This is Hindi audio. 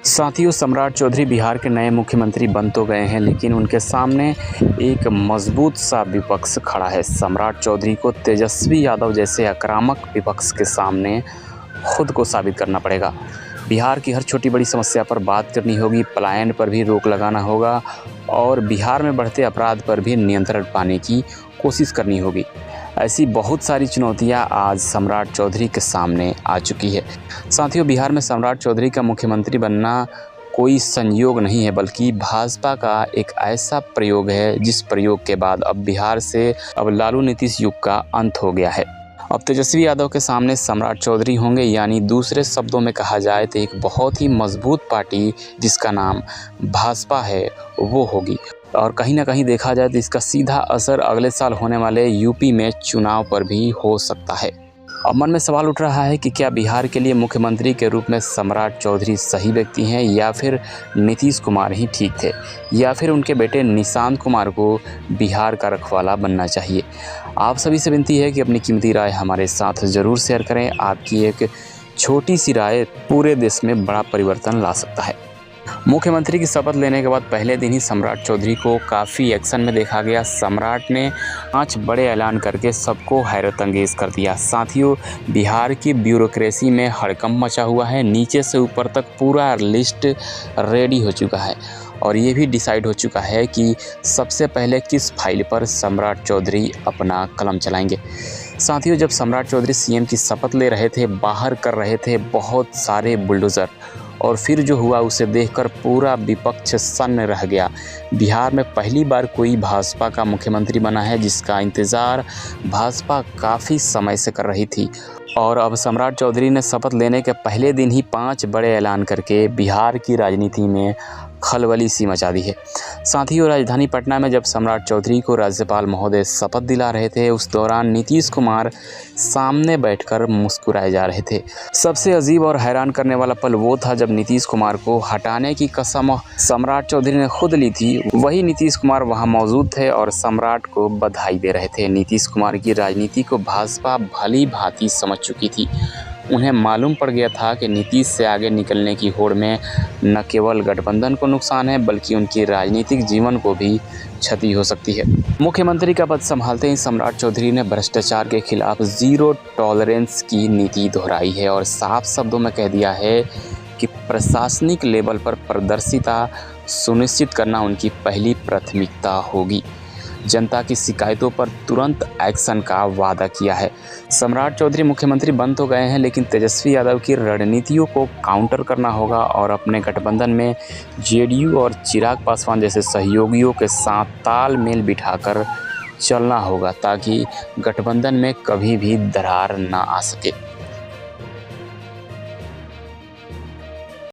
साथियों, सम्राट चौधरी बिहार के नए मुख्यमंत्री बन तो गए हैं, लेकिन उनके सामने एक मजबूत सा विपक्ष खड़ा है। सम्राट चौधरी को तेजस्वी यादव जैसे आक्रामक विपक्ष के सामने खुद को साबित करना पड़ेगा। बिहार की हर छोटी बड़ी समस्या पर बात करनी होगी, पलायन पर भी रोक लगाना होगा और बिहार में बढ़ते अपराध पर भी नियंत्रण पाने की कोशिश करनी होगी। ऐसी बहुत सारी चुनौतियां आज सम्राट चौधरी के सामने आ चुकी है। साथियों, बिहार में सम्राट चौधरी का मुख्यमंत्री बनना कोई संयोग नहीं है, बल्कि भाजपा का एक ऐसा प्रयोग है जिस प्रयोग के बाद अब बिहार से लालू नीतीश युग का अंत हो गया है। अब तेजस्वी यादव के सामने सम्राट चौधरी होंगे, यानी दूसरे शब्दों में कहा जाए तो एक बहुत ही मजबूत पार्टी जिसका नाम भाजपा है वो होगी। और कहीं ना कहीं देखा जाए तो इसका सीधा असर अगले साल होने वाले यूपी में चुनाव पर भी हो सकता है। अब मन में सवाल उठ रहा है कि क्या बिहार के लिए मुख्यमंत्री के रूप में सम्राट चौधरी सही व्यक्ति हैं, या फिर नीतीश कुमार ही ठीक थे, या फिर उनके बेटे निशांत कुमार को बिहार का रखवाला बनना चाहिए। आप सभी से विनती है कि अपनी कीमती राय हमारे साथ ज़रूर शेयर करें। आपकी एक छोटी सी राय पूरे देश में बड़ा परिवर्तन ला सकता है। मुख्यमंत्री की शपथ लेने के बाद पहले दिन ही सम्राट चौधरी को काफ़ी एक्शन में देखा गया। सम्राट ने 5 बड़े ऐलान करके सबको हैरत अंगेज कर दिया। साथियों, बिहार की ब्यूरोक्रेसी में हड़कंप मचा हुआ है। नीचे से ऊपर तक पूरा लिस्ट रेडी हो चुका है और ये भी डिसाइड हो चुका है कि सबसे पहले किस फाइल पर सम्राट चौधरी अपना कलम चलाएंगे। साथियों, जब सम्राट चौधरी सीएम की शपथ ले रहे थे, बाहर कर रहे थे बहुत सारे बुलडोज़र, और फिर जो हुआ उसे देखकर पूरा विपक्ष सन्न रह गया। बिहार में पहली बार कोई भाजपा का मुख्यमंत्री बना है जिसका इंतज़ार भाजपा काफ़ी समय से कर रही थी। और अब सम्राट चौधरी ने शपथ लेने के पहले दिन ही 5 बड़े ऐलान करके बिहार की राजनीति में खलबली सी मचा दी है। साथियों, राजधानी पटना में जब सम्राट चौधरी को राज्यपाल महोदय शपथ दिला रहे थे, उस दौरान नीतीश कुमार सामने बैठकर मुस्कुराए जा रहे थे। सबसे अजीब और हैरान करने वाला पल वो था जब नीतीश कुमार को हटाने की कसम सम्राट चौधरी ने खुद ली थी। वही नीतीश कुमार वहां मौजूद थे और सम्राट को बधाई दे रहे थे। नीतीश कुमार की राजनीति को भाजपा भली भांति समझ चुकी थी। उन्हें मालूम पड़ गया था कि नीतीश से आगे निकलने की होड़ में न केवल गठबंधन को नुकसान है, बल्कि उनके राजनीतिक जीवन को भी क्षति हो सकती है। मुख्यमंत्री का पद संभालते ही सम्राट चौधरी ने भ्रष्टाचार के खिलाफ जीरो टॉलरेंस की नीति दोहराई है और साफ शब्दों में कह दिया है कि प्रशासनिक लेवल पर पारदर्शिता सुनिश्चित करना उनकी पहली प्राथमिकता होगी। जनता की शिकायतों पर तुरंत एक्शन का वादा किया है। सम्राट चौधरी मुख्यमंत्री बन तो गए हैं, लेकिन तेजस्वी यादव की रणनीतियों को काउंटर करना होगा और अपने गठबंधन में जेडीयू और चिराग पासवान जैसे सहयोगियों के साथ तालमेल बिठाकर चलना होगा, ताकि गठबंधन में कभी भी दरार ना आ सके।